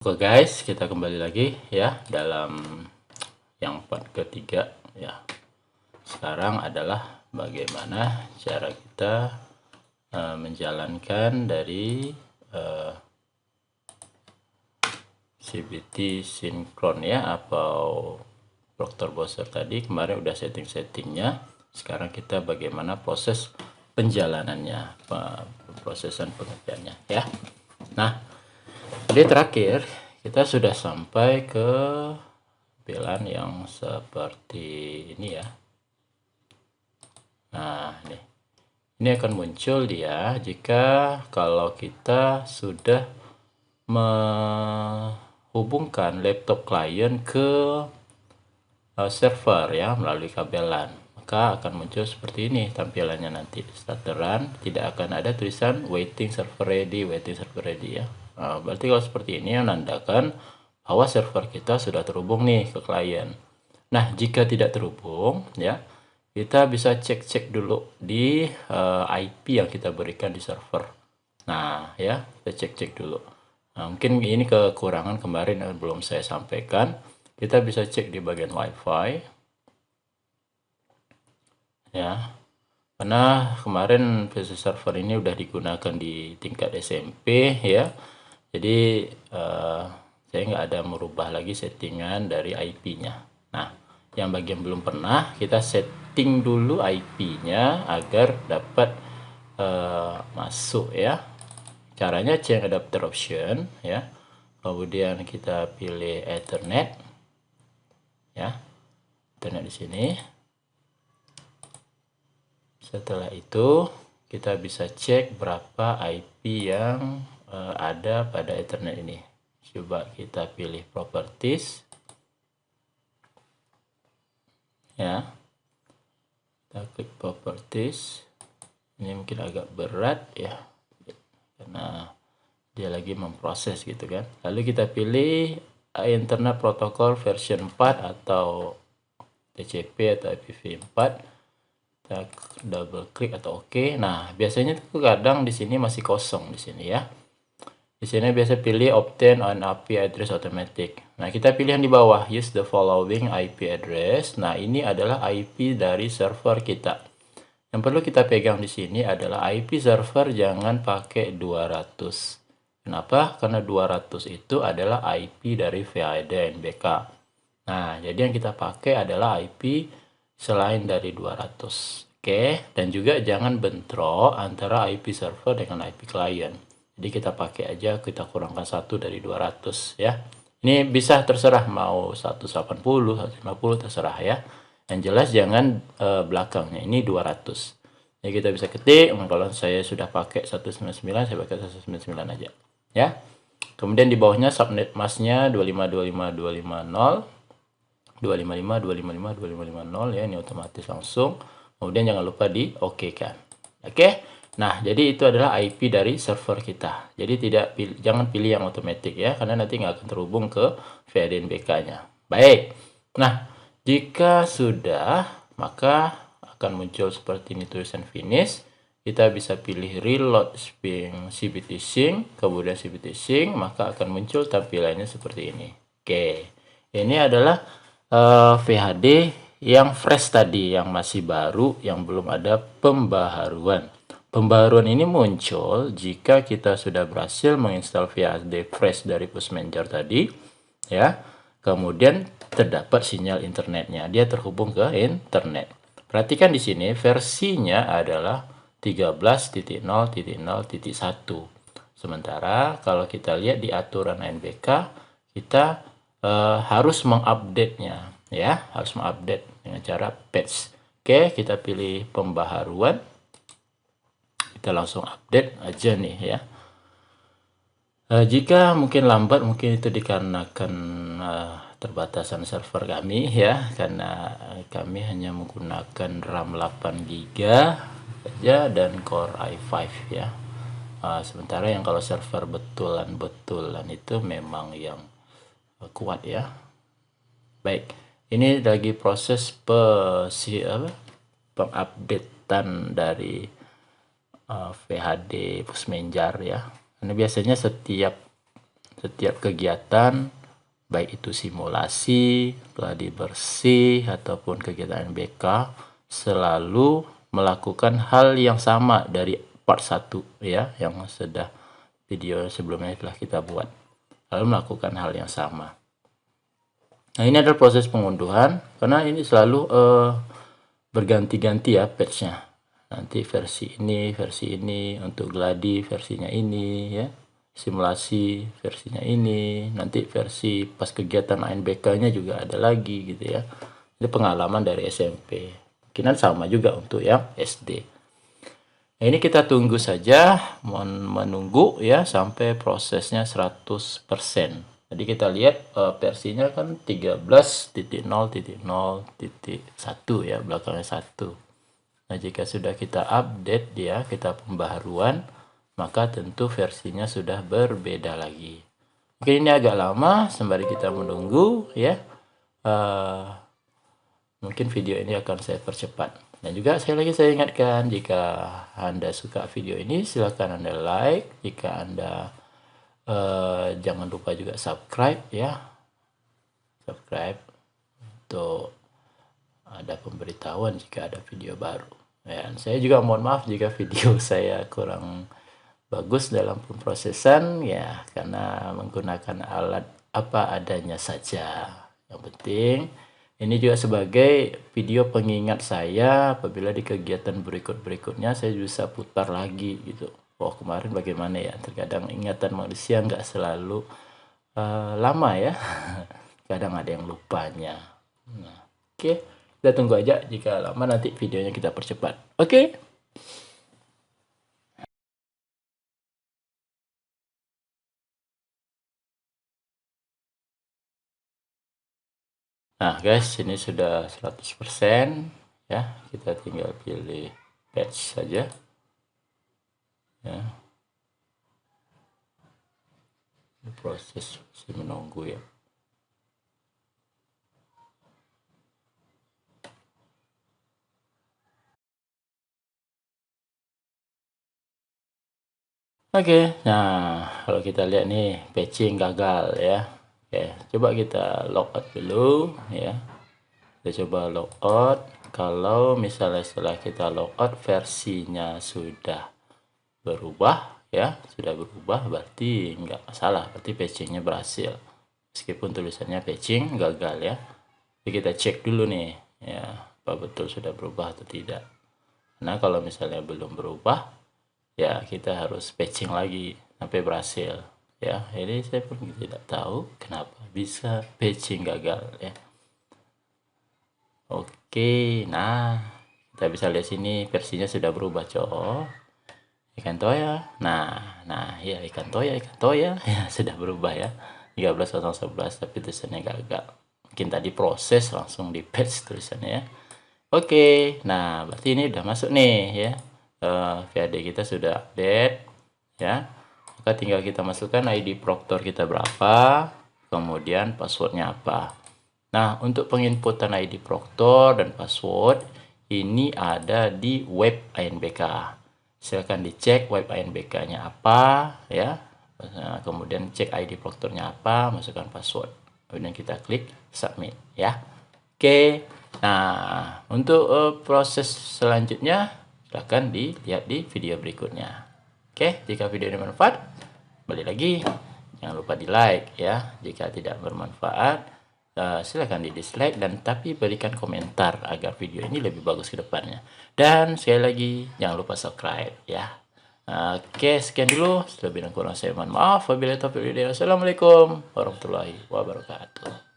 Oke guys, kita kembali lagi ya dalam yang part ketiga ya. Sekarang adalah bagaimana cara kita menjalankan dari CBT sinkron ya, atau Dr. Bowser tadi kemarin udah setting-settingnya. Sekarang kita bagaimana proses penjalanannya, prosesan pengerjaannya ya. Nah, jadi terakhir kita sudah sampai ke tampilan yang seperti ini ya. Nah, ini akan muncul dia jika kalau kita sudah menghubungkan laptop klien ke server ya melalui kabelan. Maka akan muncul seperti ini tampilannya nanti. Start run, tidak akan ada tulisan waiting server ready ya. Nah, berarti kalau seperti ini menandakan bahwa server kita sudah terhubung nih ke klien. Nah, jika tidak terhubung ya, kita bisa cek-cek dulu di IP yang kita berikan di server. Nah, ya, kita cek-cek dulu. Nah, mungkin ini kekurangan kemarin yang belum saya sampaikan. Kita bisa cek di bagian WiFi. Ya, karena kemarin PC server ini udah digunakan di tingkat SMP ya. Jadi saya nggak ada merubah lagi settingan dari IP-nya. Nah, yang bagian belum pernah, kita setting dulu IP-nya agar dapat masuk ya. Caranya change adapter option ya. Kemudian kita pilih Ethernet ya. Ethernet di sini. Setelah itu kita bisa cek berapa IP yang ada pada Ethernet ini. Coba kita pilih properties ya, kita klik properties. Ini mungkin agak berat ya karena dia lagi memproses gitu kan. Lalu kita pilih Internet Protocol version 4 atau TCP atau IPv4. Kita double klik atau oke. Nah, biasanya tuh kadang di sini masih kosong di sini ya. Di sini biasa pilih obtain an IP address automatic. Nah, kita pilih yang di bawah, use the following IP address. Nah, ini adalah IP dari server kita. Yang perlu kita pegang di sini adalah IP server, jangan pakai 200. Kenapa? Karena 200 itu adalah IP dari VHD NBK. Nah, jadi yang kita pakai adalah IP selain dari 200. Oke, dan juga jangan bentrok antara IP server dengan IP client. Jadi kita pakai aja, kita kurangkan 1 dari 200 ya. Ini bisa terserah mau 180, 150 terserah ya. Yang jelas jangan belakangnya, ini 200. Jadi kita bisa ketik, kalau saya sudah pakai 199, saya pakai 199 aja ya. Kemudian di bawahnya subnet masknya 2525250. 255 255 2550 ya, ini otomatis langsung. Kemudian jangan lupa di oke kan. Oke. Nah, jadi itu adalah IP dari server kita. Jadi jangan pilih yang otomatis ya, karena nanti nggak akan terhubung ke VDNBK-nya. Baik. Nah, jika sudah, maka akan muncul seperti ini tulisan finish. Kita bisa pilih reload CBT sync, kemudian CBT sync, maka akan muncul tampilannya seperti ini. Oke. Ini adalah VHD yang fresh tadi, yang masih baru, yang belum ada pembaharuan. Pembaharuan ini muncul jika kita sudah berhasil menginstal VHD fresh dari Push Manager tadi, ya. Kemudian terdapat sinyal internetnya, dia terhubung ke internet. Perhatikan di sini versinya adalah 13.0.0.1. Sementara kalau kita lihat di aturan NBK, kita harus mengupdate-nya ya, harus mengupdate dengan cara patch. Oke, kita pilih pembaharuan, kita langsung update aja nih ya. Jika mungkin lambat, mungkin itu dikarenakan terbatasan server kami ya, karena kami hanya menggunakan RAM 8 GB saja dan Core i5 ya. Sementara yang kalau server betulan itu memang yang kuat ya. Baik, ini lagi proses pengupdatean dari VHD Push Manager ya. Karena biasanya setiap setiap kegiatan, baik itu simulasi, gladi bersih, ataupun kegiatan NBK, selalu melakukan hal yang sama dari part 1 ya, yang sudah video sebelumnya telah kita buat. Lalu melakukan hal yang sama. Nah, ini adalah proses pengunduhan, karena ini selalu berganti-ganti ya patch-nya. Nanti versi ini, untuk gladi versinya ini ya. Simulasi versinya ini, nanti versi pas kegiatan ANBK-nya juga ada lagi gitu ya. Ini pengalaman dari SMP. Mungkinan sama juga untuk yang SD. Nah, ini kita tunggu saja, menunggu ya sampai prosesnya 100%. Jadi kita lihat versinya kan 13.0.0.1 ya, belakangnya 1. Nah, jika sudah kita update dia, kita pembaharuan, maka tentu versinya sudah berbeda lagi. Oke, ini agak lama, sembari kita menunggu ya. Mungkin video ini akan saya percepat. Dan juga saya ingatkan, jika Anda suka video ini, silakan Anda like. Jika Anda jangan lupa juga subscribe ya. Subscribe untuk ada pemberitahuan jika ada video baru. Dan saya juga mohon maaf jika video saya kurang bagus dalam pemrosesan ya, karena menggunakan alat apa adanya saja. Yang penting ini juga sebagai video pengingat saya apabila di kegiatan berikutnya saya bisa putar lagi gitu. Oh, kemarin bagaimana ya, terkadang ingatan manusia nggak selalu lama ya. Kadang ada yang lupanya. Nah, oke, kita tunggu aja, jika lama nanti videonya kita percepat. Oke. Nah guys, ini sudah 100% ya. Kita tinggal pilih patch saja ya. Ini proses masih menunggu ya. Oke, nah kalau kita lihat nih patching gagal ya. Oke, coba kita logout dulu ya. Kita coba logout. Kalau misalnya setelah kita logout versinya sudah berubah ya, berarti nggak masalah, berarti patchingnya berhasil. Meskipun tulisannya patching gagal ya. Jadi kita cek dulu nih ya, apa betul sudah berubah atau tidak. Nah, kalau misalnya belum berubah, ya kita harus patching lagi sampai berhasil ya. Ini saya pun tidak tahu kenapa bisa patching gagal ya. Oke, nah kita bisa lihat sini versinya sudah berubah cowok. Ikan toya, nah ya ikan toya ya sudah berubah ya, 13.011, tapi tulisannya gagal. Mungkin tadi proses langsung di patch tulisannya ya. Oke, nah berarti ini udah masuk nih ya. VAD kita sudah update ya. Maka tinggal kita masukkan ID Proctor kita berapa, kemudian passwordnya apa. Nah, untuk penginputan ID Proctor dan password ini ada di web ANBK. Silakan dicek web ANBK-nya apa ya. Nah, kemudian cek ID Proctornya apa, masukkan password. Kemudian kita klik submit ya. Oke. Nah, untuk proses selanjutnya silahkan dilihat di video berikutnya. Oke, jika video ini bermanfaat, balik lagi jangan lupa di like ya. Jika tidak bermanfaat, silahkan di dislike, dan tapi berikan komentar agar video ini lebih bagus ke depannya. Dan sekali lagi jangan lupa subscribe ya. Oke, sekian dulu. Lebih dan kurang saya mohon maaf. Wabillahi taufiq wal hidayah. Wassalamualaikum warahmatullahi wabarakatuh.